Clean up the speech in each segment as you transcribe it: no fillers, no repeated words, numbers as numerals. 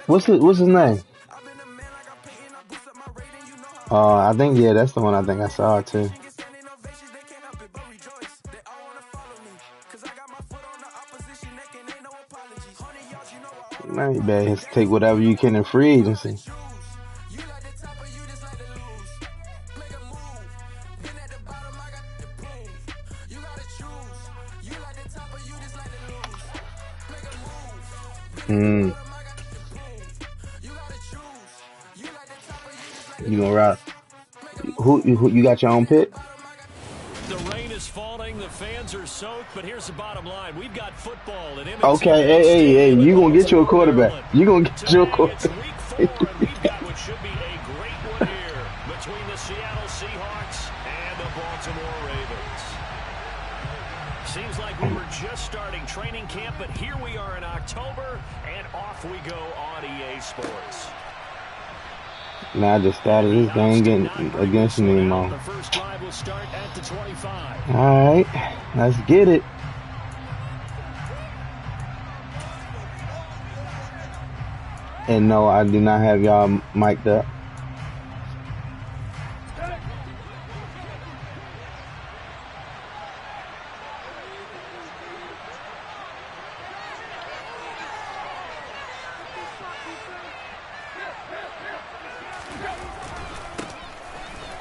What's his name? I think yeah, that's the one I think I saw too. Man, you better take whatever you can in free agency. Mm. You gonna rock? Who you got your own pick? The rain is falling, the fans are soaked, but here's the bottom line. We've got football at Okay, hey, you gonna get you a quarterback. You gonna get you a Today, it's quarterback. week 4, and we've got what should be a great one here between the Seattle Seahawks and the Baltimore Ravens. Seems like we were just starting training camp, but here we are in October, and off we go on EA Sports. Now I just started this game against me, Mom. The first drive will start at the 25. All right, let's get it. And no, I do not have y'all mic'd up.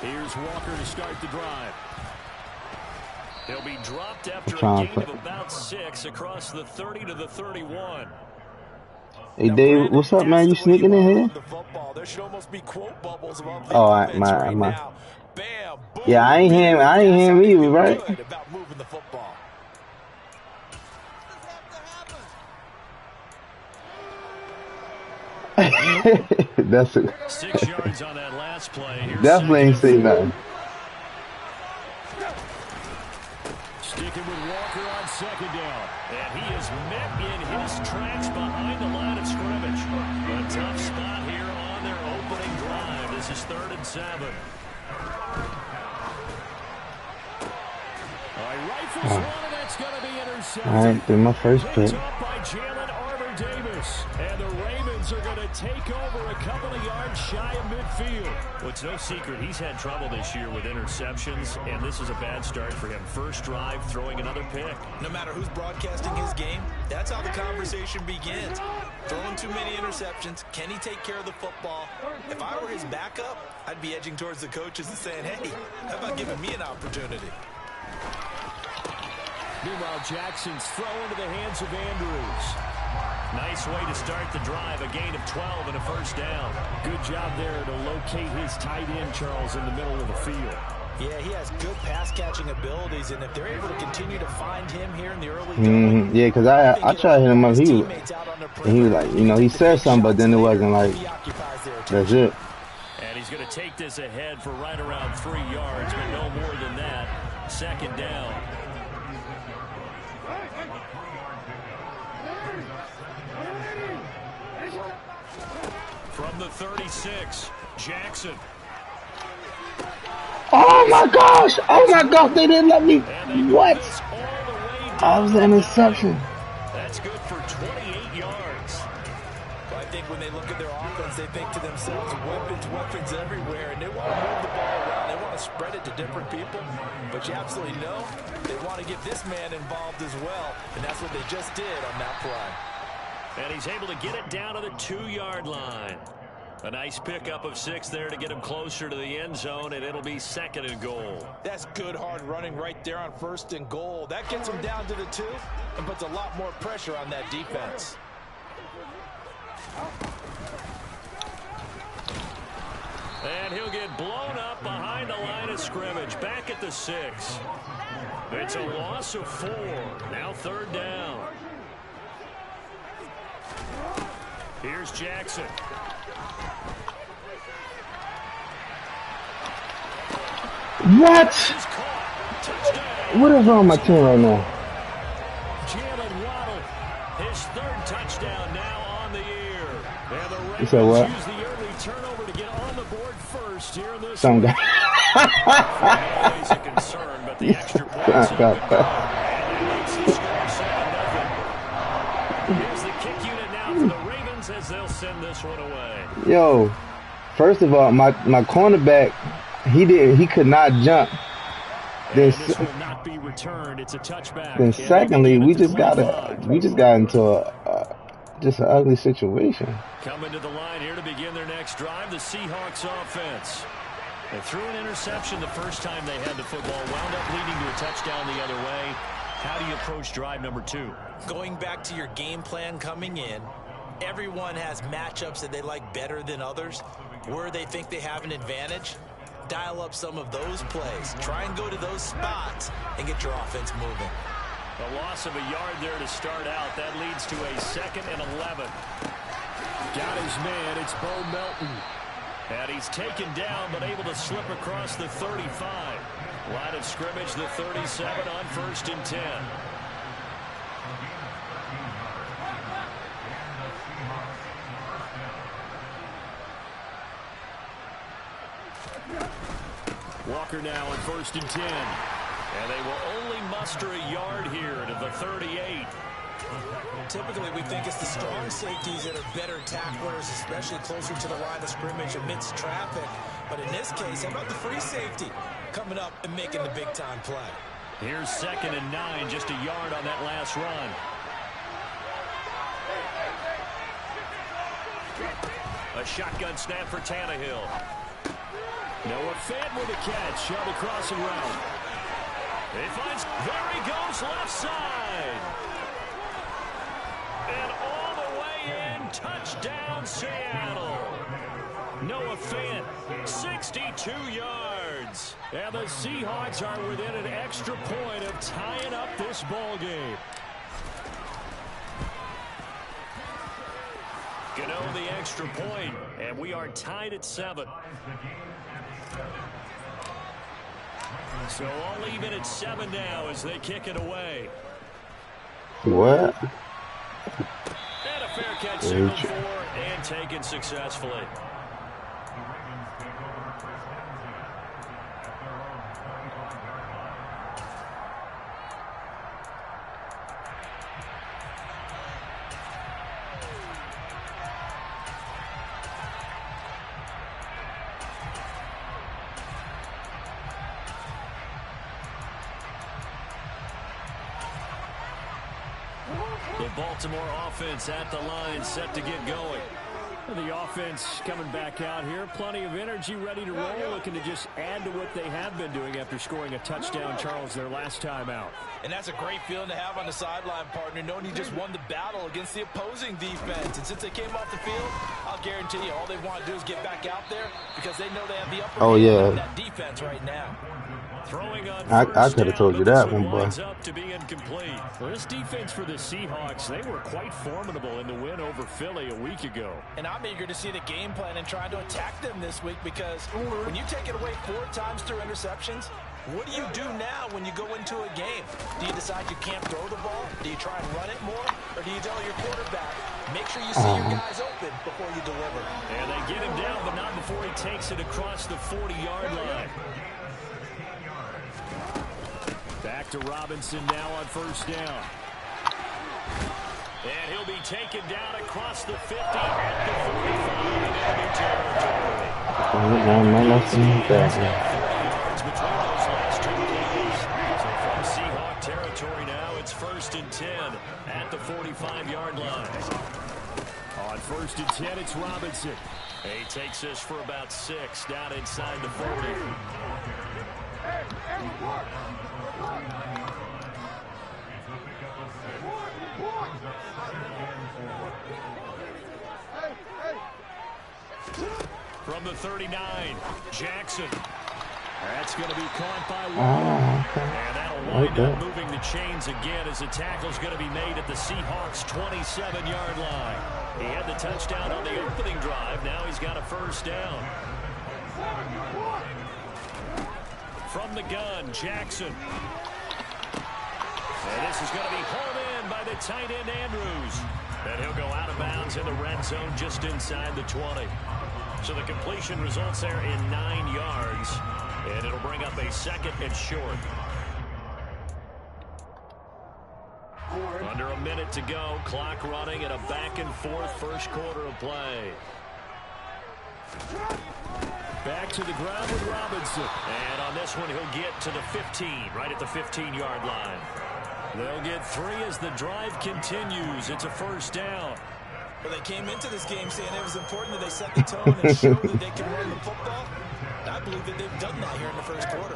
Here's Walker to start the drive. He'll be dropped after a gain of about 6 across the 30 to the 31. Hey Dave, what's up, man? You sneaking in here? Oh, my. Yeah, I ain't him either, right? That's it. 6 yards on that last play. Here's definitely ain't seen nothing. Sticking with Walker on second down. And he is met in his tracks behind the line of scrimmage. A tough spot here on their opening drive. This is 3rd and 7. All right, rifles one, and that's going to be intercepted. All right, do my first pick. And the Ravens are going to take over a couple of yards shy of midfield. Well, it's no secret he's had trouble this year with interceptions, and this is a bad start for him. First drive, throwing another pick. No matter who's broadcasting his game, that's how the conversation begins. Throwing too many interceptions. Can he take care of the football? If I were his backup, I'd be edging towards the coaches and saying, hey, how about giving me an opportunity? Meanwhile, Jackson's throw into the hands of Andrews. Nice way to start the drive, a gain of 12 and a first down. Good job there to locate his tight end, Charles, in the middle of the field. Yeah, he has good pass-catching abilities, and if they're able to continue to find him here in the early going, yeah, because I tried to hit him up. He was like, you know, he said something, but then it wasn't like, that's it. And he's going to take this ahead for right around 3 yards, but no more than that. Second down. From the 36, Jackson. Oh my gosh! Oh my gosh! They didn't let me. What? I was an interception. That's good for 28 yards. Well, I think when they look at their offense, they think to themselves, weapons everywhere, and they want to move the ball around. They want to spread it to different people. But you absolutely know they want to get this man involved as well, and that's what they just did on that play. And he's able to get it down to the 2-yard line. A nice pickup of 6 there to get him closer to the end zone, and it'll be 2nd and goal. That's good hard running right there on 1st and goal. That gets him down to the 2 and puts a lot more pressure on that defense. And he'll get blown up behind the line of scrimmage. Back at the 6. It's a loss of 4. Now 3rd down. Here's Jackson. What? What is wrong with my team right now? Jalen Waddle, his 3rd touchdown now on the year. And the Ravens said what? use the early turnover to get on the board first here in this. Some guy. Always a concern, but the extra points Here's the kick unit now for the Ravens, as they'll send this one away. Yo, first of all, my cornerback, he could not jump. This will not be returned. It's a touchback. Then secondly, we just got into just an ugly situation. Coming to the line here to begin their next drive, the Seahawks offense. They threw an interception the first time they had the football, wound up leading to a touchdown the other way. How do you approach drive number 2? Going back to your game plan coming in, everyone has matchups that they like better than others. Where they think they have an advantage, dial up some of those plays. Try and go to those spots and get your offense moving. A loss of a yard there to start out. That leads to a 2nd and 11. Got his man. It's Bo Melton. And he's taken down, but able to slip across the 35. Line of scrimmage, the 37 on 1st and 10. Walker now on 1st and 10. And they will only muster a yard here to the 38. Typically, we think it's the strong safeties that are better tacklers, especially closer to the line of scrimmage amidst traffic. But in this case, how about the free safety coming up and making the big-time play? Here's 2nd and 9, just a yard on that last run. A shotgun snap for Tannehill. Noah Fant with a catch on the crossing route. He finds, there he goes, left side. And all the way in, touchdown Seattle. Noah Fant, 62 yards. And the Seahawks are within an extra point of tying up this ball game. Gano the extra point, and we are tied at 7. So I'll leave it at 7 now as they kick it away. What? And a fair catch signaled for and taken successfully. The Baltimore offense at the line, set to get going. The offense coming back out here. Plenty of energy, ready to roll, looking to just add to what they have been doing after scoring a touchdown, Charles, their last time out. And that's a great feeling to have on the sideline, partner, knowing you just won the battle against the opposing defense. And since they came off the field, I'll guarantee you all they want to do is get back out there because they know they have the upper hand on that defense right now. Throwing on I could have told you that one, boy. Up to be incomplete. Well, this defense for the Seahawks, they were quite formidable in the win over Philly a week ago. And I'm eager to see the game plan and try to attack them this week because when you take it away 4 times through interceptions, what do you do now when you go into a game? Do you decide you can't throw the ball? Do you try and run it more? Or do you tell your quarterback, make sure you see your guys open before you deliver? And they get him down, but not before he takes it across the 40-yard line. Back to Robinson now on 1st down. And he'll be taken down across the 50 at the 45 in enemy territory. Yards between those last 2 plays. So from Seahawk territory now, it's 1st and 10 at the 45-yard line. On 1st and 10, it's Robinson. He takes this for about 6 down inside the 40. From the 39, Jackson. That's going to be caught by Warren. And that'll wind up moving the chains again as the tackle's going to be made at the Seahawks' 27-yard line. He had the touchdown on the opening drive. Now he's got a 1st down. From the gun, Jackson. And this is going to be hauled in by the tight end, Andrews. And he'll go out of bounds in the red zone just inside the 20. So the completion results there in 9 yards. And it'll bring up a 2nd and short. Under a minute to go. Clock running at a back-and-forth first quarter of play. Back to the ground with Robinson. And on this one, he'll get to the 15, right at the 15-yard line. They'll get 3 as the drive continues. It's a first down. Well, they came into this game saying it was important that they set the tone and show that they can run the football. I believe that they've done that here in the first quarter.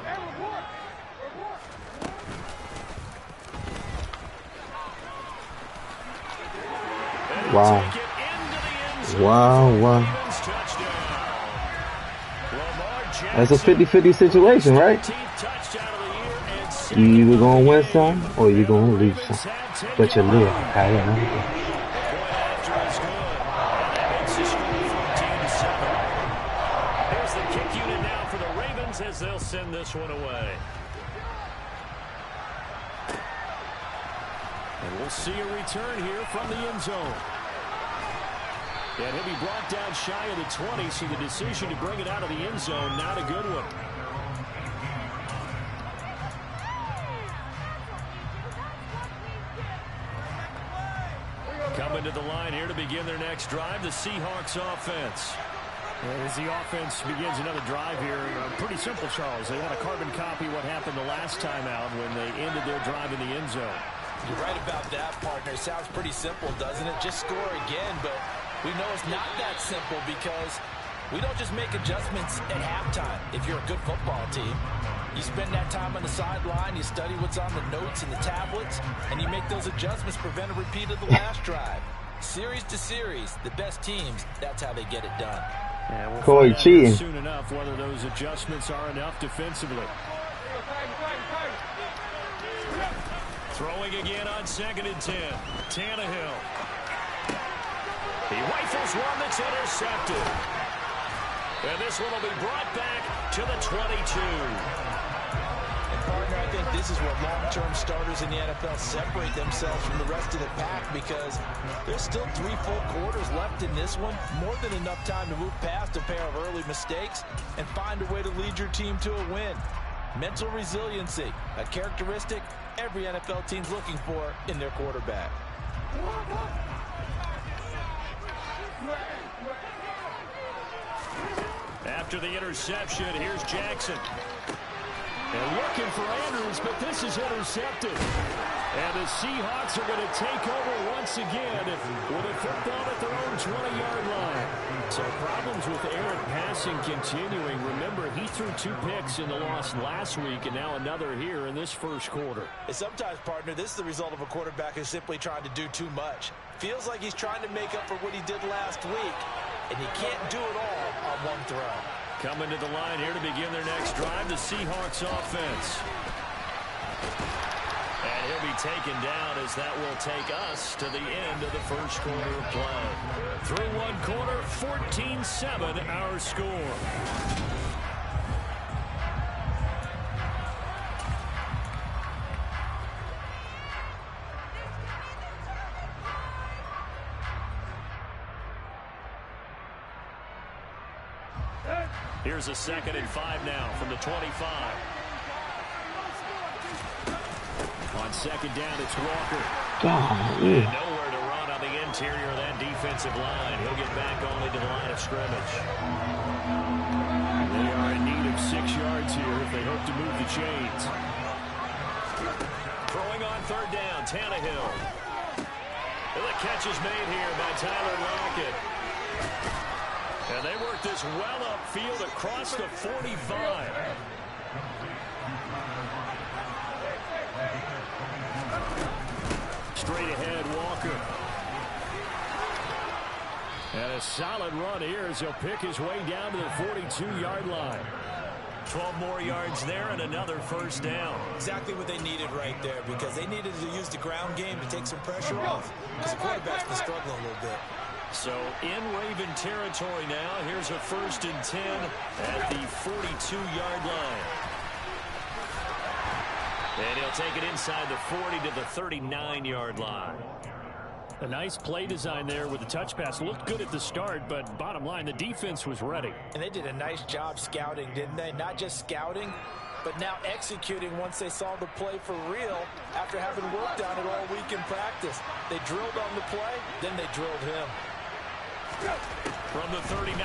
Wow. Wow. That's a 50-50 situation, right? You either going to win some or you're going to lose some. But you live. I don't know. Here's the kick unit now for the Ravens as they'll send this one away. And we'll see a return here from the end zone. And he'll be brought down shy of the 20, so the decision to bring it out of the end zone, not a good one. Coming to the line here to begin their next drive, the Seahawks offense. And as the offense begins another drive here, pretty simple, Charles. They want to carbon copy what happened the last time out when they ended their drive in the end zone. You're right about that, partner. It sounds pretty simple, doesn't it? Just score again, but we know it's not that simple because we don't just make adjustments at halftime if you're a good football team. You spend that time on the sideline, you study what's on the notes and the tablets, and you make those adjustments to prevent a repeat of the last drive. Series to series, the best teams, that's how they get it done. Yeah, we'll Corey cheating. Soon enough whether those adjustments are enough defensively. Throwing again on 2nd and 10. Tannehill. He rifles one that's intercepted. And this one will be brought back to the 22. And partner, I think this is where long-term starters in the NFL separate themselves from the rest of the pack because there's still 3 full quarters left in this one. More than enough time to move past a pair of early mistakes and find a way to lead your team to a win. Mental resiliency, a characteristic every NFL team's looking for in their quarterback. After the interception, here's Jackson. They're looking for Andrews, but this is intercepted. And the Seahawks are going to take over once again with a football at their own 20-yard line. So problems with errant passing continuing. Remember, he threw 2 picks in the loss last week, and now another here in this first quarter. And sometimes, partner, this is the result of a quarterback who's simply trying to do too much. Feels like he's trying to make up for what he did last week, and he can't do it all on one throw. Coming to the line here to begin their next drive, the Seahawks offense. And he'll be taken down as that will take us to the end of the first quarter of play. Through one quarter, 14-7 our score. Here's a 2nd and 5 now from the 25. On 2nd down, it's Walker. Golly. And nowhere to run on the interior of that defensive line. He'll get back only to the line of scrimmage. They are in need of 6 yards here if they hope to move the chains. Throwing on 3rd down, Tannehill. And the catch is made here by Tyler Lockett. And they work this well upfield across the 45. Straight ahead, Walker. And a solid run here as he'll pick his way down to the 42-yard line. 12 more yards there and another first down. Exactly what they needed right there because they needed to use the ground game to take some pressure off because the quarterback's been struggling a little bit. So in Raven territory now, here's a 1st and 10 at the 42-yard line. And he'll take it inside the 40 to the 39-yard line. A nice play design there with the touch pass. Looked good at the start, but bottom line, the defense was ready. And they did a nice job scouting, didn't they? Not just scouting, but now executing once they saw the play for real after having worked on it all week in practice. They drilled on the play, then they drilled him. From the 39,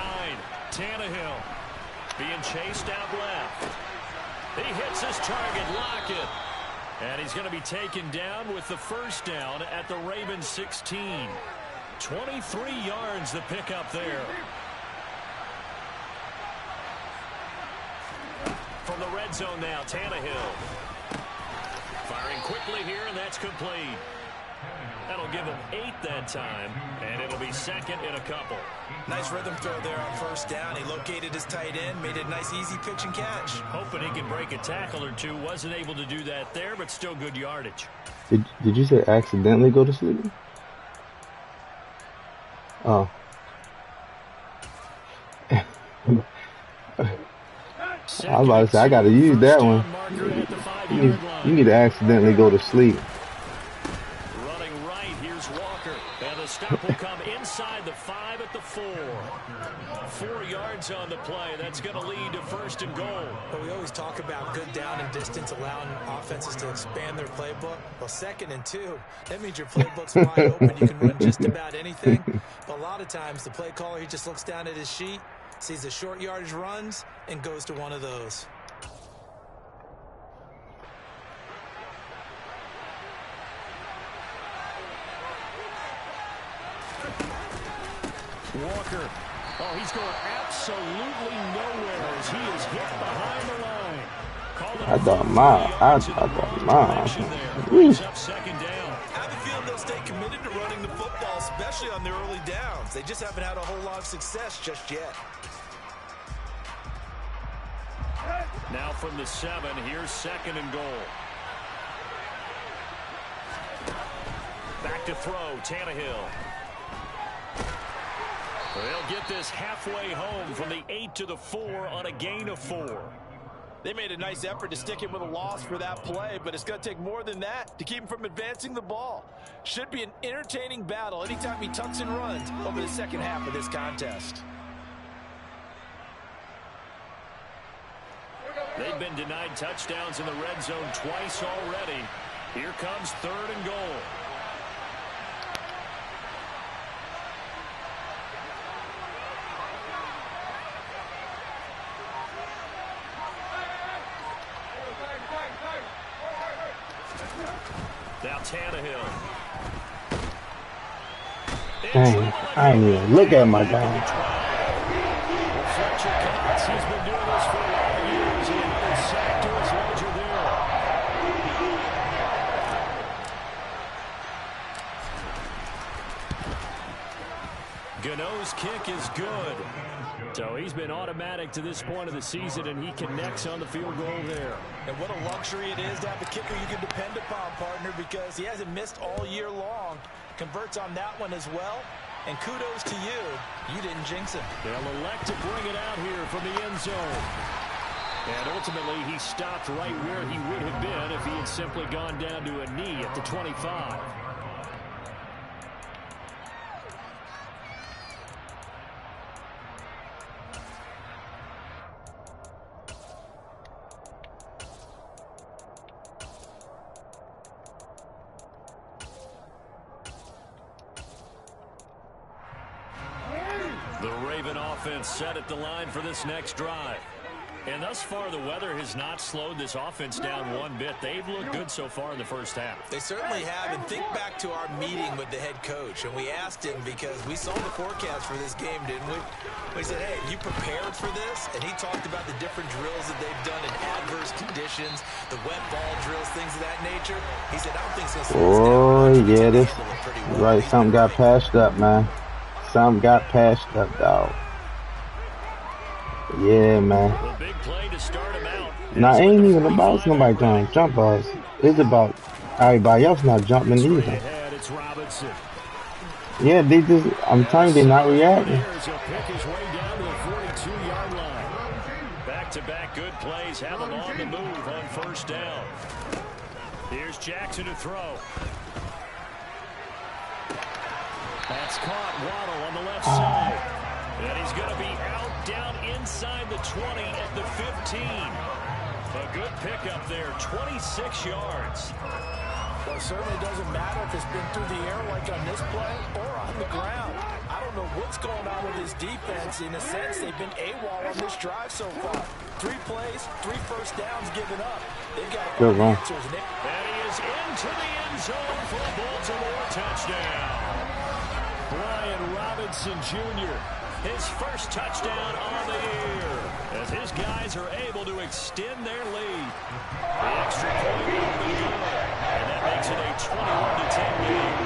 Tannehill being chased out left. He hits his target, Lockett. And he's going to be taken down with the first down at the Ravens 16. 23 yards the pickup there. From the red zone now, Tannehill. Firing quickly here, and that's complete. That'll give him 8 that time, and it'll be second in a couple. Nice rhythm throw there on first down. He located his tight end, made it a nice easy pitch and catch. Hoping he can break a tackle or two. Wasn't able to do that there, but still good yardage. Did you say accidentally go to sleep? Oh. I was about to say, I got to use that one. You need to accidentally go to sleep. Running right, here's Walker. And the stop will come inside the 5 at the 4. 4 yards on the play. That's going to lead to first and goal. But we always talk about good down and distance, allowing offenses to expand their playbook. Well, 2nd and 2, that means your playbook's wide open. You can run just about anything. But a lot of times, the play caller, he just looks down at his sheet, sees the short yardage runs, and goes to one of those. Walker. Oh, he's going absolutely nowhere as he is hit behind the line. I thought mine. Up second down. I have a feeling they'll stay committed to running the football, especially on their early downs. They just haven't had a whole lot of success just yet. Now from the 7, here's second and goal. Back to throw, Tannehill. They'll get this halfway home from the 8 to the 4 on a gain of 4. They made a nice effort to stick him with a loss for that play, but it's going to take more than that to keep him from advancing the ball. Should be an entertaining battle anytime he tucks and runs over the second half of this contest. They've been denied touchdowns in the red zone twice already. Here comes 3rd and goal. Now Tannehill. Dang, I ain't even look at my guy. Fletcher Cox, he's been doing this for a lot of years, and another sack to his ledger there. Gano's kick is good. So he's been automatic to this point of the season, and he connects on the field goal there. And what a luxury it is to have a kicker you can depend upon, partner, because he hasn't missed all year long. Converts on that one as well. And kudos to you. You didn't jinx him. They'll elect to bring it out here from the end zone. And ultimately, he stopped right where he would have been if he had simply gone down to a knee at the 25. The Raven offense set at the line for this next drive. And thus far, the weather has not slowed this offense down one bit. They've looked good so far in the first half. They certainly have. And think back to our meeting with the head coach. And we asked him, because we saw the forecast for this game, didn't we? We said, hey, you prepared for this? And he talked about the different drills that they've done in adverse conditions, the wet ball drills, things of that nature. He said, I don't think it's going to slow us down. Yeah, this right. Something got patched up, man. Something got patched up, dog. Yeah, man. Big play to start him out. Now, it ain't even about somebody trying to jump us. It's about everybody else not jumping either. Yeah, they just, I'm telling you, they're not reacting. Back-to-back good plays have them on the move on first down. Here's Jackson to throw. That's caught. Waddle on the left side. And he's going to be out down inside the 20 at the 15. A good pickup there, 26 yards. Well, it certainly doesn't matter if it's been through the air like on this play or on the ground. I don't know what's going on with this defense. In a sense, they've been AWOL on this drive so far. 3 plays, 3 first downs given up. They've got good run. answers. And he is into the end zone for a Baltimore touchdown. Brian Robinson Jr., his first touchdown on the year, as his guys are able to extend their lead. The extra point will be good, and that makes it a 21-10 game.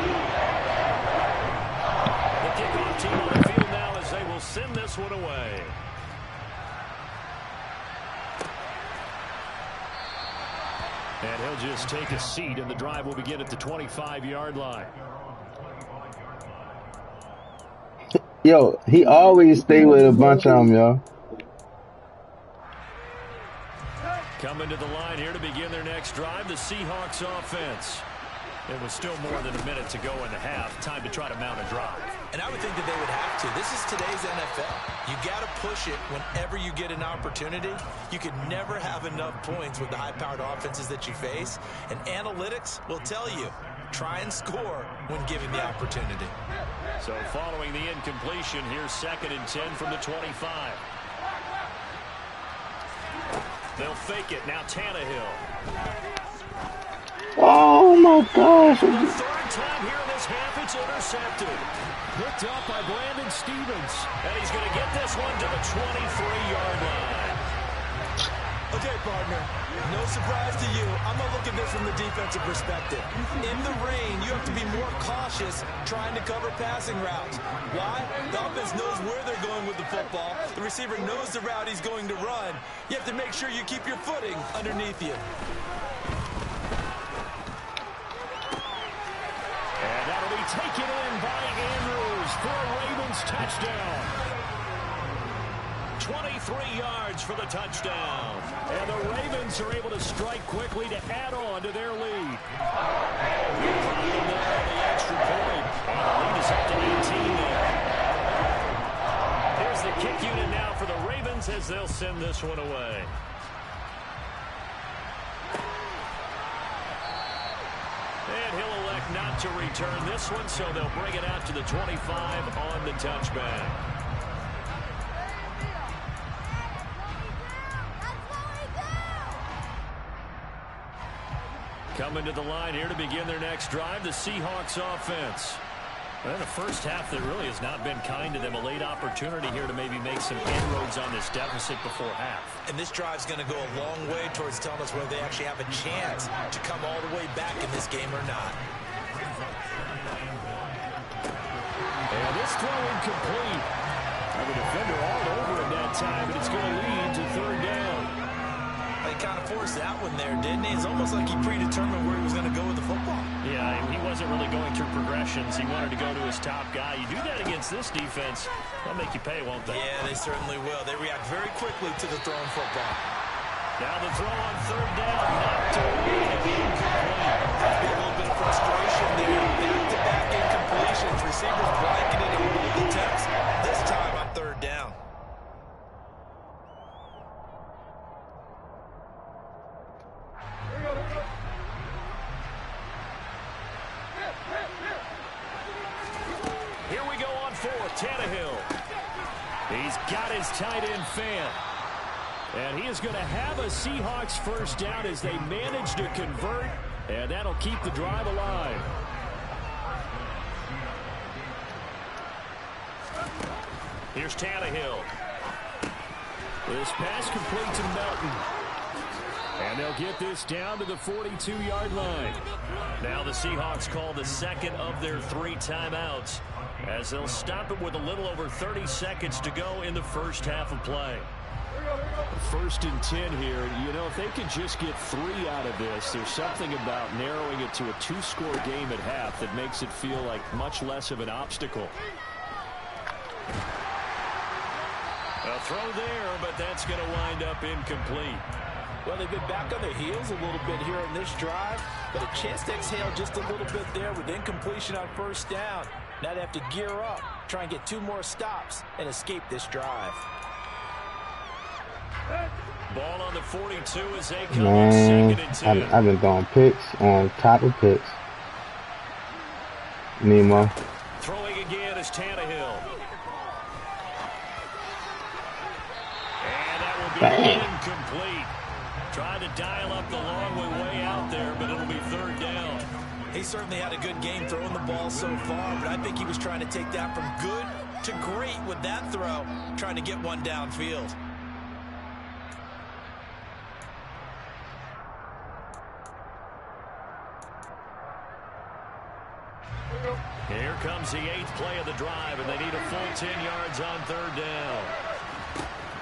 The kickoff team on the field now as they will send this one away. And he'll just take a seat, and the drive will begin at the 25-yard line. Yo, he always stay with a bunch of them, yo. Coming to the line here to begin their next drive, the Seahawks offense. It was still more than a minute to go in the half. Time to try to mount a drive. And I would think that they would have to. This is today's NFL. You got to push it whenever you get an opportunity. You can never have enough points with the high-powered offenses that you face. And analytics will tell you, try and score when given the opportunity. So following the incompletion, here's 2nd and 10 from the 25. They'll fake it. Now Tannehill. Oh my gosh. For the 3rd time here in this half, it's intercepted. Picked up by Brandon Stevens. And he's going to get this one to the 23-yard line. Okay, partner, no surprise to you. I'm going to look at this from the defensive perspective. In the rain, you have to be more cautious trying to cover passing routes. Why? The offense knows where they're going with the football. The receiver knows the route he's going to run. You have to make sure you keep your footing underneath you. And that'll be taken in by Andrews for a Ravens touchdown. 23 yards for the touchdown. And the Ravens are able to strike quickly to add on to their lead. The extra point. And the lead is up to 18 now. Here's the kick unit now for the Ravens as they'll send this one away. And he'll elect not to return this one, so they'll bring it out to the 25 on the touchback. Coming to the line here to begin their next drive, the Seahawks offense. Well, the first half that really has not been kind to them. A late opportunity here to maybe make some inroads on this deficit before half. And this drive's going to go a long way towards telling us whether they actually have a chance to come all the way back in this game or not. And this throw incomplete. The defender all over it that time, but it's going to lead to 3rd down. He kind of forced that one there, didn't he? It's almost like he predetermined where he was going to go with the football. Yeah, he wasn't really going through progressions. He wanted to go to his top guy. You do that against this defense, they'll make you pay, won't they? Yeah, they certainly will. They react very quickly to the thrown football. Now the throw on 3rd down, knocked away and incomplete. A little bit of frustration there. Back-to-back incompletions. Receivers blanketed in both attempts. This time on 3rd down. Here we go on 4th, Tannehill. He's got his tight end fan. And he is going to have a Seahawks first down as they manage to convert, and that'll keep the drive alive. Here's Tannehill. This pass complete to Melton. And they'll get this down to the 42-yard line. Now the Seahawks call the 2nd of their 3 timeouts as they'll stop it with a little over 30 seconds to go in the first half of play. 1st and 10 here. You know, if they can just get 3 out of this, there's something about narrowing it to a 2-score game at half that makes it feel like much less of an obstacle. A throw there, but that's going to wind up incomplete. Well, they've been back on their heels a little bit here in this drive, but a chance to exhale just a little bit there with incompletion on 1st down. Now they have to gear up, try and get 2 more stops, and escape this drive. Ball on the 42 as they come on Man, 2nd and 10. I've been throwing picks on top of picks. Nemo. Throwing again is Tannehill. And that will be incomplete. Trying to dial up the long way out there, but it'll be 3rd down. He certainly had a good game throwing the ball so far, but I think he was trying to take that from good to great with that throw, trying to get one downfield. Here comes the 8th play of the drive, and they need a full 10 yards on 3rd down.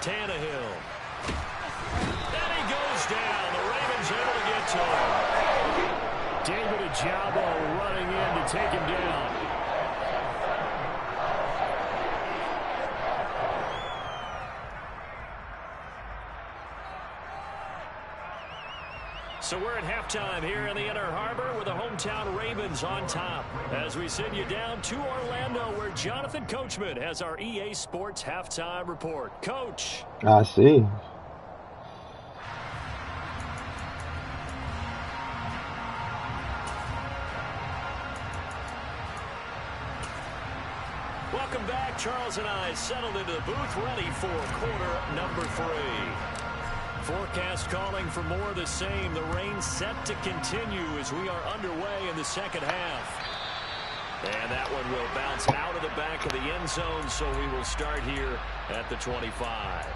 Tannehill. And he goes down. The Ravens able to get to him. David Ojabo running in to take him down. So we're at halftime here in the Inner Harbor with the hometown Ravens on top. As we send you down to Orlando where Jonathan Coachman has our EA Sports halftime report. Coach. I see. Welcome back. Charles and I settled into the booth ready for quarter number 3. Forecast calling for more of the same. The rain set to continue as we are underway in the second half. And that one will bounce out of the back of the end zone, so we will start here at the 25.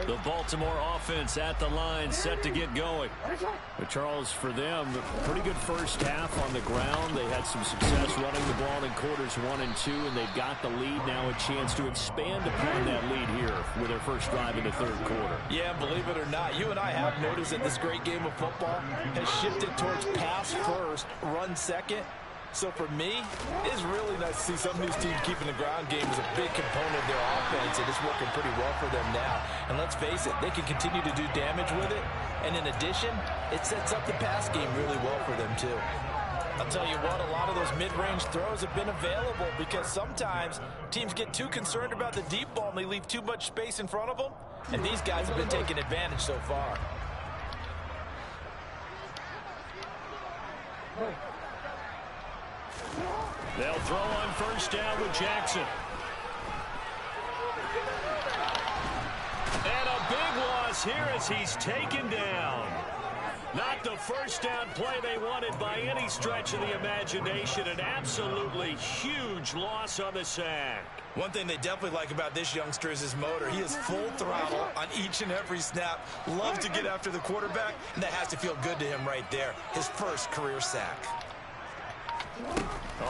The Baltimore offense at the line set to get going. But Charles, for them, pretty good first half on the ground. They had some success running the ball in quarters 1 and 2, and they've got the lead now, a chance to expand upon that lead here with their first drive in the 3rd quarter. Yeah, believe it or not, you and I have noticed that this great game of football has shifted towards pass first, run second. So for me, it's really nice to see some of these teams keeping the ground game as a big component of their offense, and it's working pretty well for them now. And let's face it, they can continue to do damage with it. And in addition, it sets up the pass game really well for them too. I'll tell you what, a lot of those mid-range throws have been available because sometimes teams get too concerned about the deep ball and they leave too much space in front of them. And these guys have been taking advantage so far. They'll throw on 1st down with Jackson. And a big loss here as he's taken down. Not the 1st down play they wanted by any stretch of the imagination. An absolutely huge loss on the sack. One thing they definitely like about this youngster is his motor. He is full throttle on each and every snap. Loves to get after the quarterback, and that has to feel good to him right there. His first career sack.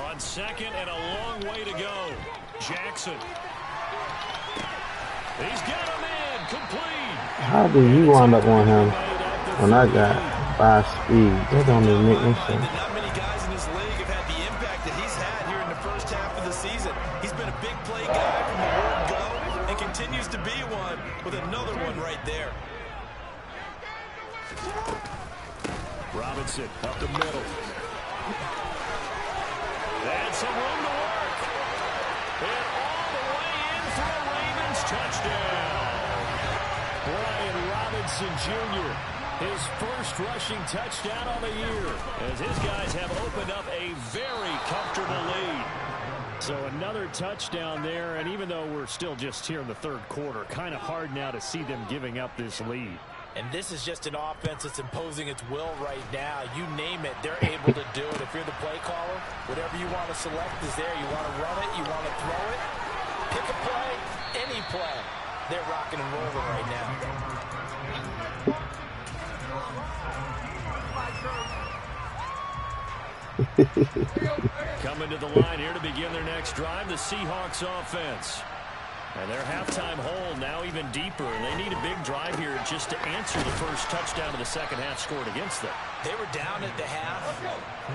On 2nd and a long way to go. Jackson. He's got him in. Complete. How do you wind up on him when I got 5 speed? That don't even make no sense. Not many guys in this league have had the impact that he's had here in the first half of the season. He's been a big play guy from the word go and continues to be one with another one right there. Robinson up the middle. That's some room to work. And all the way in for a Ravens touchdown. Brian Robinson Jr., his first rushing touchdown of the year, as his guys have opened up a very comfortable lead. So another touchdown there, and even though we're still just here in the 3rd quarter, kind of hard now to see them giving up this lead. And this is just an offense that's imposing its will right now. You name it, they're able to do it. If you're the play caller, whatever you want to select is there. You want to run it, you want to throw it, pick a play, any play. They're rocking and rolling right now. Coming to the line here to begin their next drive, the Seahawks offense. And their halftime hole now even deeper, and they need a big drive here just to answer the first touchdown of the second half scored against them. They were down at the half.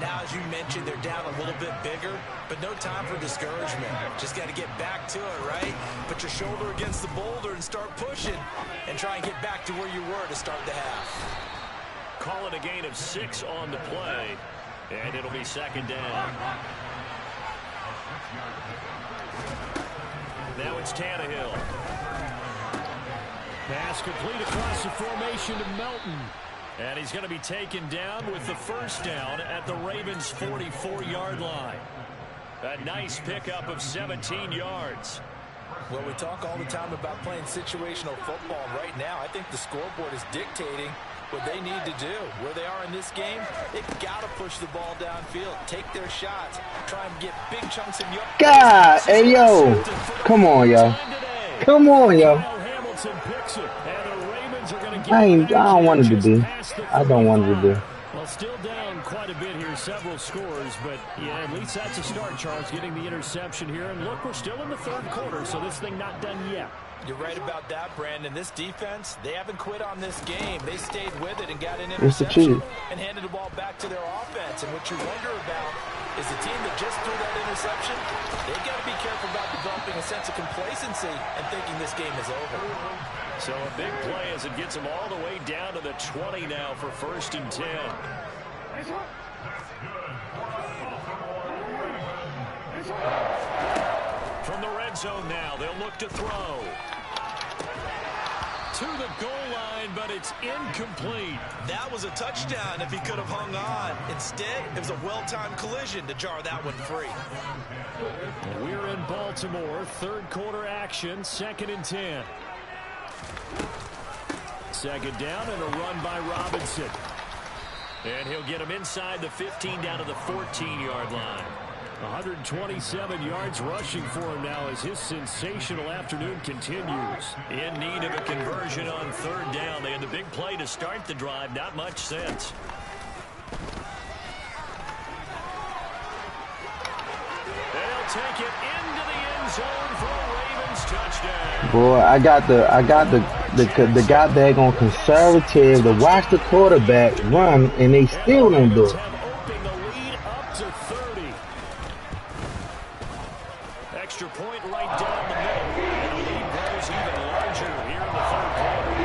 Now, as you mentioned, they're down a little bit bigger, but no time for discouragement. Just got to get back to it, right? Put your shoulder against the boulder and start pushing and try and get back to where you were to start the half. Call it a gain of 6 on the play, and it'll be 2nd down. Now it's Tannehill. Pass complete across the formation to Melton. And he's going to be taken down with the first down at the Ravens' 44-yard line. A nice pickup of 17 yards. Well, we talk all the time about playing situational football. Right now, I think the scoreboard is dictating what they need to do. Where they are in this game, they've got to push the ball downfield, take their shots, try and get big chunks of yards. God, hey, yo. Come on, yo. Come on, yo. I don't want it to be. I don't want it to be. Well, still down quite a bit here, several scores, but yeah, at least that's a start, Charles, getting the interception here. And look, we're still in the third quarter, so this thing not done yet. You're right about that, Brandon. This defense, they haven't quit on this game. They stayed with it and got an interception and handed the ball back to their offense. And what you wonder about is the team that just threw that interception, they've got to be careful about developing a sense of complacency and thinking this game is over. So a big play as it gets them all the way down to the 20 now for 1st and 10. From the red zone now, they'll look to throw. To the goal line, but it's incomplete. That was a touchdown if he could have hung on. Instead, it was a well-timed collision to jar that one free. We're in Baltimore, third quarter action, 2nd and 10. Second down and a run by Robinson. And he'll get him inside the 15 down to the 14-yard line. 127 yards rushing for him now as his sensational afternoon continues. In need of a conversion on third down. They had the big play to start the drive. Not much since. They'll take it into the end zone for a Ravens touchdown. Boy, I got the guy there going conservative to watch the quarterback run, and they still don't do it. Open the lead up to 30. Extra point right down the middle. And the lead grows even larger here in the third quarter.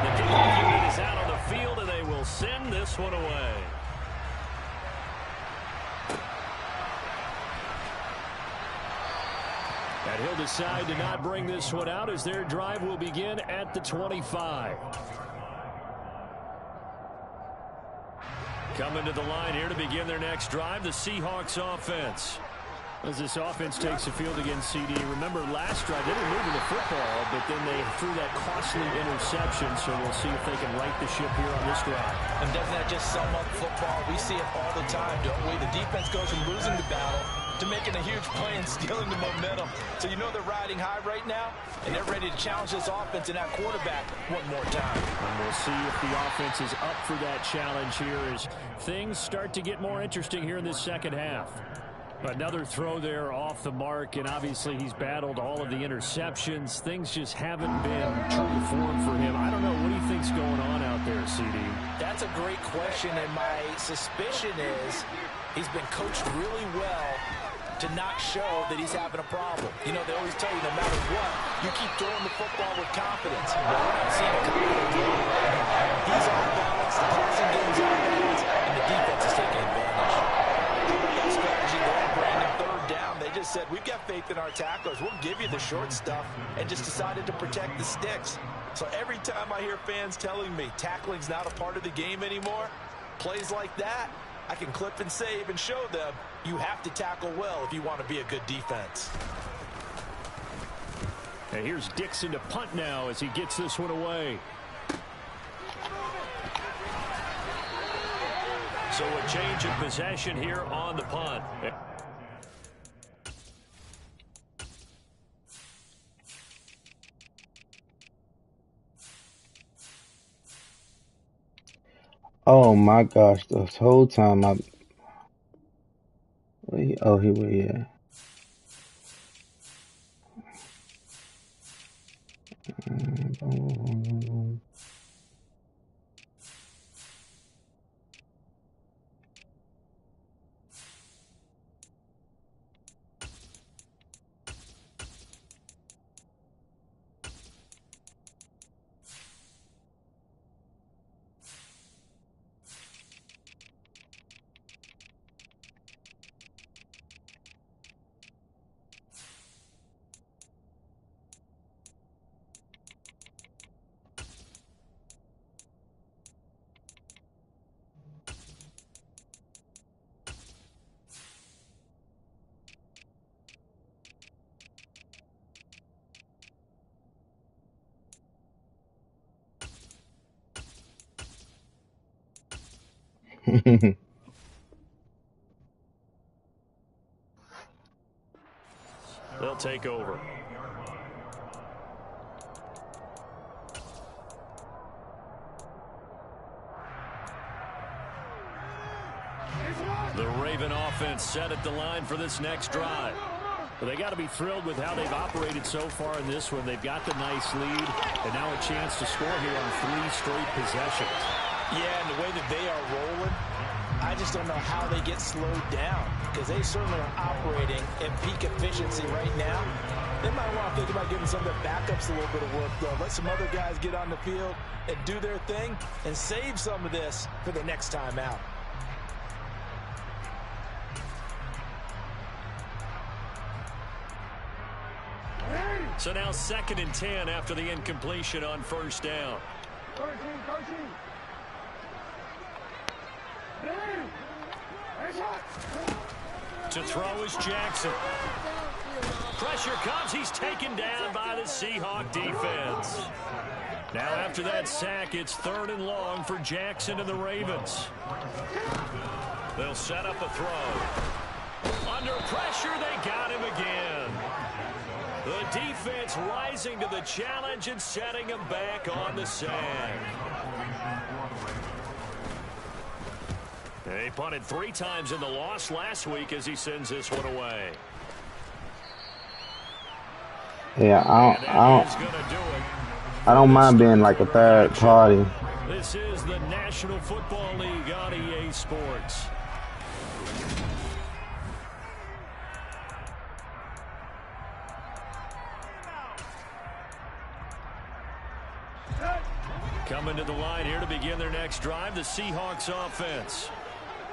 The kickoff unit is out on the field, and they will send this one away. And he'll decide to not bring this one out as their drive will begin at the 25. Coming to the line here to begin their next drive, the Seahawks offense. As this offense takes the field against CD, remember last drive, they were moving the football, but then they threw that costly interception, so we'll see if they can right the ship here on this drive. And doesn't that just sum up football? We see it all the time, don't we? The defense goes from losing the battle to making a huge play and stealing the momentum. So you know they're riding high right now, and they're ready to challenge this offense and that quarterback one more time. And we'll see if the offense is up for that challenge here as things start to get more interesting here in this second half. Another throw there off the mark, and obviously he's battled all of the interceptions. Things just haven't been true to form for him. I don't know. What do you think's going on out there, CD? That's a great question, and my suspicion is he's been coached really well to not show that he's having a problem. You know, they always tell you no matter what, you keep throwing the football with confidence. Well, we're not seeing a confident throw right now. He's off balance, the passing game's off balance, and the defense is taking advantage. That strategy there, Brandon, third down, they just said, we've got faith in our tacklers. We'll give you the short stuff, and just decided to protect the sticks. So every time I hear fans telling me tackling's not a part of the game anymore, plays like that, I can clip and save and show them you have to tackle well if you want to be a good defense. And here's Dixon to punt now as he gets this one away. So a change of possession here on the punt. Oh my gosh, this whole time oh, here we are. They'll take over. The Raven offense set at the line for this next drive. Well, they got to be thrilled with how they've operated so far in this one. They've got the nice lead, and now a chance to score here on 3 straight possessions. Yeah, and the way that they are rolling, I just don't know how they get slowed down, because they certainly are operating at peak efficiency right now. They might want to think about giving some of their backups a little bit of work, though. Let some other guys get on the field and do their thing and save some of this for the next time out. So now 2nd and 10 after the incompletion on first down. To throw is Jackson. Pressure comes. He's taken down by the Seahawk defense. Now after that sack, it's 3rd and long for Jackson and the Ravens. They'll set up a throw. Under pressure, they got him again. The defense rising to the challenge and setting him back on the sack. He punted 3 times in the loss last week as he sends this one away. Yeah, I don't mind being like a third party. This is the National Football League on EA Sports. Coming to the line here to begin their next drive, the Seahawks offense.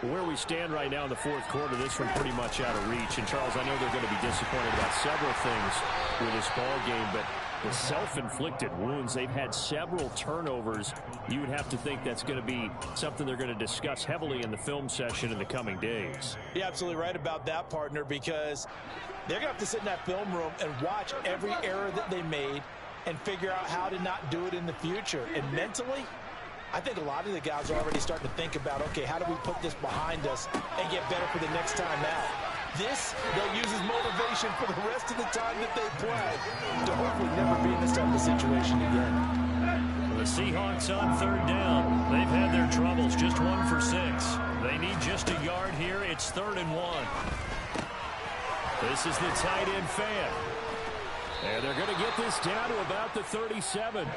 Where we stand right now in the 4th quarter, this one pretty much out of reach. And, Charles, I know they're going to be disappointed about several things with this ball game, but the self-inflicted wounds, they've had several turnovers. You would have to think that's going to be something they're going to discuss heavily in the film session in the coming days. You're absolutely right about that, partner, because they're going to have to sit in that film room and watch every error that they made and figure out how to not do it in the future. And mentally, I think a lot of the guys are already starting to think about, okay, how do we put this behind us and get better for the next time out? This, they'll use as motivation for the rest of the time that they play to hopefully never be in this type of situation again. The Seahawks on 3rd down. They've had their troubles, just 1 for 6. They need just a yard here. It's 3rd and 1. This is the tight end fan. And they're going to get this down to about the 37.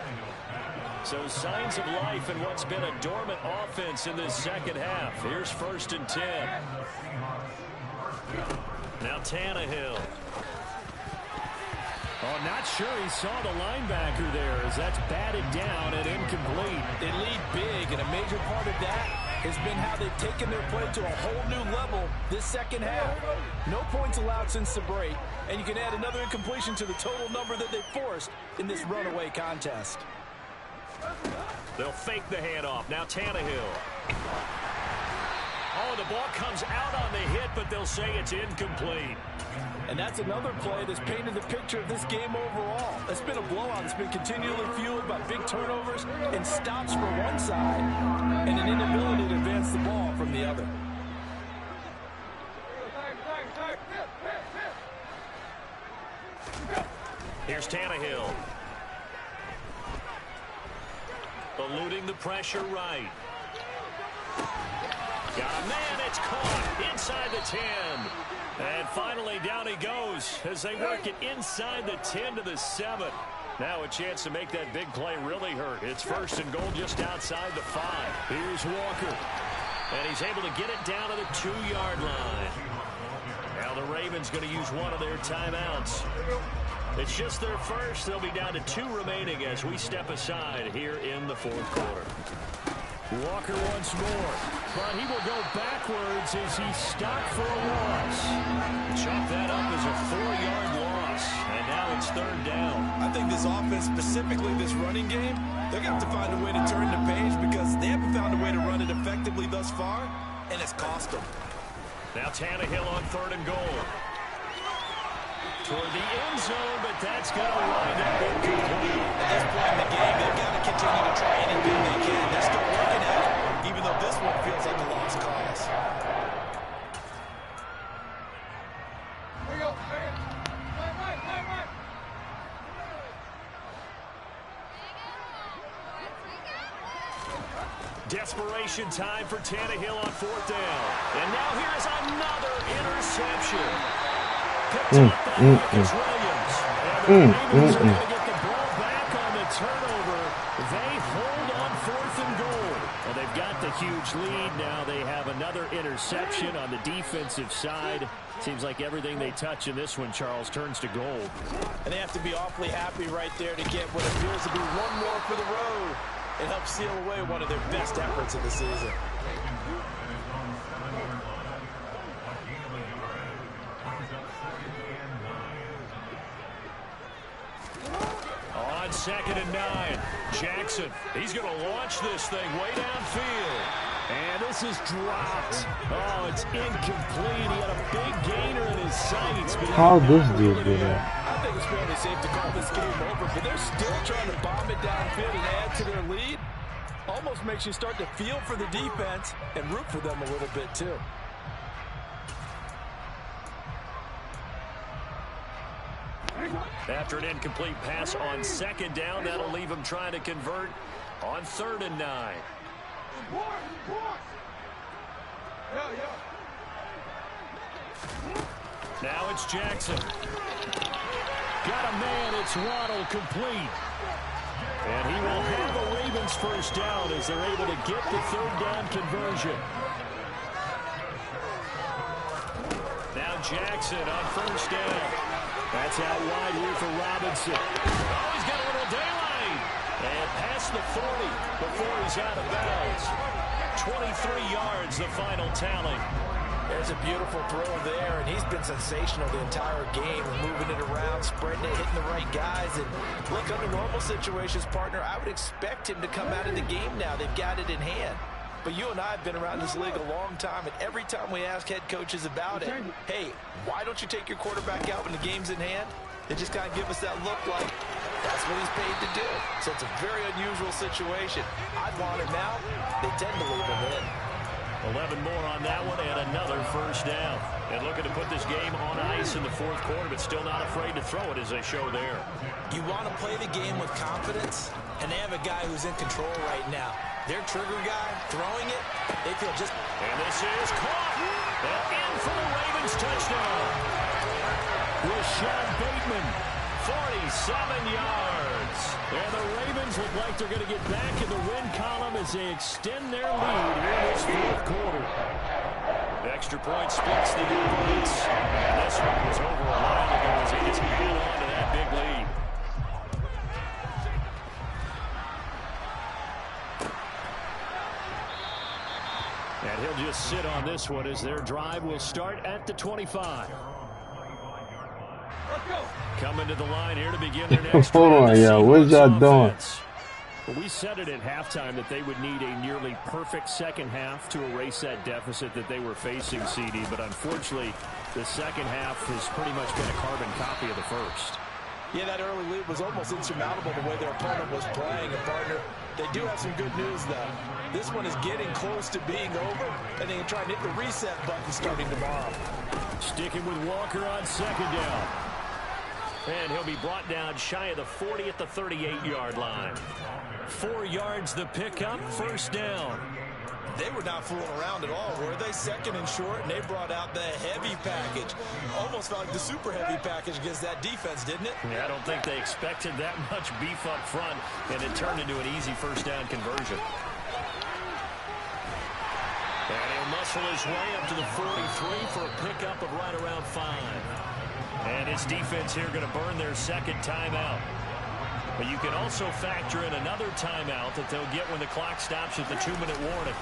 So signs of life in what's been a dormant offense in this second half. Here's 1st and 10. Now Tannehill. Oh, not sure he saw the linebacker there as that's batted down and incomplete. They lead big, and a major part of that has been how they've taken their play to a whole new level this second half. No points allowed since the break, and you can add another incompletion to the total number that they forced in this runaway contest. They'll fake the handoff. Now Tannehill. Oh, the ball comes out on the hit, but they'll say it's incomplete. And that's another play that's painted the picture of this game overall. It's been a blowout. It's been continually fueled by big turnovers and stops for one side and an inability to advance the ball from the other. Here's Tannehill. Eluding the pressure right. Got a man, it's caught inside the 10. And finally down he goes as they work it inside the 10 to the 7. Now a chance to make that big play really hurt. It's 1st and goal just outside the 5. Here's Walker. And he's able to get it down to the 2-yard line. Now the Ravens going to use one of their timeouts. It's just their first. They'll be down to 2 remaining as we step aside here in the 4th quarter. Walker once more, but he will go backwards as he's stopped for a loss. Chalk that up as a 4-yard loss, and now it's 3rd down. I think this offense, specifically this running game, they're going to have to find a way to turn the page because they haven't found a way to run it effectively thus far, and it's cost them. Now Tannehill on 3rd and goal. Toward the end zone, but that's going to wind up incomplete. At this point in the game, they've got to continue to try anything they can. They're still working at it, even though this one feels like a lost cause. Desperation time for Tannehill on 4th down. And now here's another interception. Picked up by Marcus Williams. And the Ravens are going to get the ball back on the turnover. They hold on 4th and goal. Well, they've got the huge lead. Now they have another interception on the defensive side. Seems like everything they touch in this one, Charles, turns to gold. And they have to be awfully happy right there to get what appears to be one more for the road. It helps seal away one of their best efforts of the season. On 2nd and 9, Jackson. He's going to launch this thing way downfield. And this is dropped. Oh, it's incomplete. He had a big gainer in his sights. How this dude do that? I think it's fairly safe to call this game over, but they're still trying to bomb it downfield and add to their lead. Almost makes you start to feel for the defense and root for them a little bit too. After an incomplete pass on 2nd down, that'll leave him trying to convert on 3rd and 9. Now it's Jackson. Got a man, it's Waddle, complete. And he will have a Ravens 1st down as they're able to get the 3rd down conversion. Now Jackson on 1st down. That's out wide here for Robinson. Oh, he's got a little daylight. And past the 40 before he's out of bounds. 23 yards, the final tally. There's a beautiful throw there, and he's been sensational the entire game, moving it around, spreading it, hitting the right guys. And look, under normal situations, partner, I would expect him to come out of the game now. They've got it in hand. But you and I have been around this league a long time, and every time we ask head coaches about it, hey, why don't you take your quarterback out when the game's in hand? They just kind of give us that look like that's what he's paid to do. So it's a very unusual situation. I'd want him out. They tend to leave him in. 11 more on that one and another 1st down. And looking to put this game on ice in the 4th quarter, but still not afraid to throw it as they show there. You want to play the game with confidence, and they have a guy who's in control right now. Their trigger guy throwing it, they feel just... And this is caught. And in for the Ravens touchdown. Rashad Bateman, 47 yards. And the Ravens look like they're going to get back in the win column as they extend their lead here in this 4th quarter. The extra point splits the difference. And this one was over a while ago as they just held on to that big lead. And he'll just sit on this one as their drive will start at the 25. Coming to the line here to begin their next Hold on, yeah. What y'all doing? Well, we said it at halftime that they would need a nearly perfect second half to erase that deficit that they were facing, CD. But unfortunately, the second half has pretty much been a carbon copy of the first. Yeah, that early lead was almost insurmountable the way their opponent was playing. And, partner, they do have some good news, though. This one is getting close to being over, and they can try and hit the reset button starting tomorrow. Sticking with Walker on 2nd down. And he'll be brought down shy of the 40 at the 38-yard line. 4 yards the pickup, 1st down. They were not fooling around at all, were they? 2nd and short, and they brought out the heavy package. Almost felt like the super heavy package against that defense, didn't it? Yeah, I don't think they expected that much beef up front, and it turned into an easy 1st down conversion. And he'll muscle his way up to the 43 for a pickup of right around 5. And his defense here going to burn their 2nd timeout. But you can also factor in another timeout that they'll get when the clock stops at the 2-minute warning.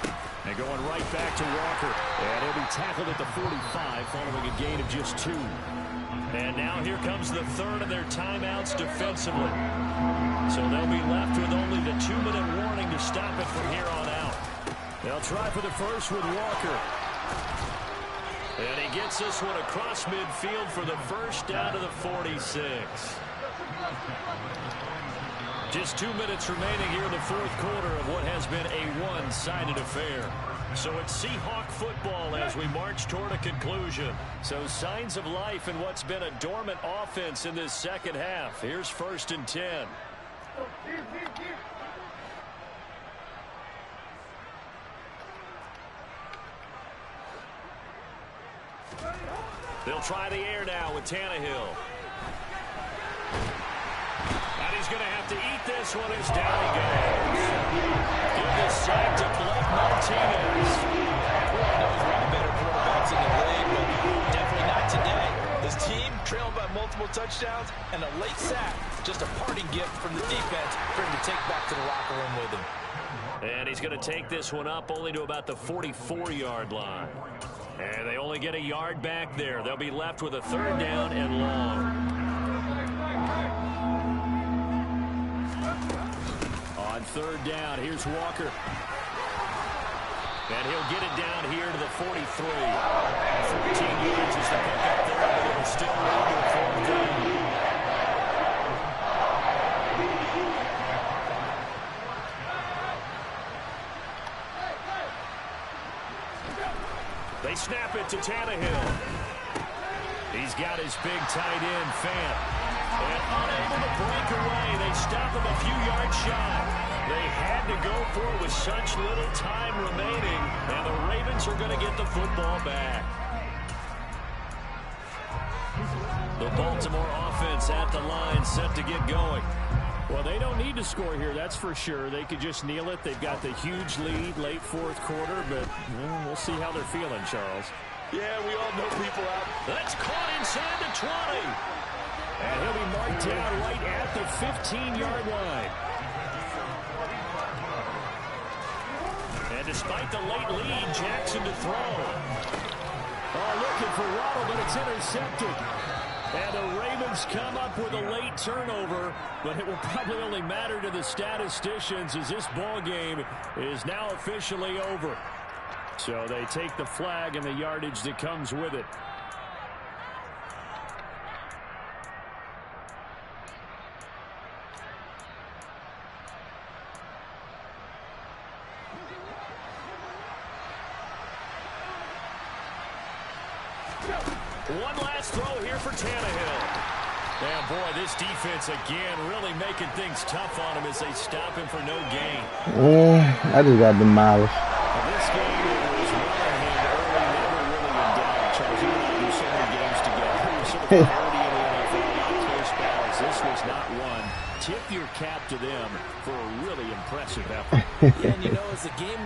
And going right back to Walker. And he'll be tackled at the 45 following a gain of just 2. And now here comes the 3rd of their timeouts defensively. So they'll be left with only the 2-minute warning to stop it from here on out. They'll try for the first with Walker. And he gets this one across midfield for the 1st down to the 46. Just 2 minutes remaining here in the fourth quarter of what has been a one-sided affair. So it's Seahawk football as we march toward a conclusion. So signs of life in what's been a dormant offense in this second half. Here's 1st and 10. They'll try the air now with Tannehill. And he's going to have to eat this one as down he goes. Give this sack to Blake Martinez. Everyone knows one of the better quarterbacks in the league, but definitely not today. His team trailing by multiple touchdowns, and a late sack, just a parting gift from the defense for him to take back to the locker room with him. And he's going to take this one up only to about the 44-yard line. And they only get a yard back there. They'll be left with a 3rd down and long. On 3rd down, here's Walker. And he'll get it down here to the 43. 14 yards is the pickup there, but it'll still lead to a 4th down. They snap it to Tannehill. He's got his big tight end, Fant. And unable to break away. They stop him a few yards shy. They had to go for it with such little time remaining. And the Ravens are going to get the football back. The Baltimore offense at the line set to get going. Well, they don't need to score here, that's for sure. They could just kneel it. They've got the huge lead late 4th quarter, but we'll see how they're feeling, Charles. Yeah, we all know people out. That's caught inside the 20. And he'll be marked down right at the 15-yard line. And despite the late lead, Jackson to throw. Oh, looking for Waddle, but it's intercepted. And the Ravens come up with a late turnover, but it will probably only matter to the statisticians as this ball game is now officially over. So they take the flag and the yardage that comes with it. One last throw here for Tannehill. And boy, this defense again really making things tough on him as they stop him for no gain. I just got demolished. This game was well in hand early, never really in doubt. Charles, you and I do so many games together. You're sort of already in the NFL, close battles. This was not one. Tip your cap to them for a really impressive effort. Yeah, and you know, as the game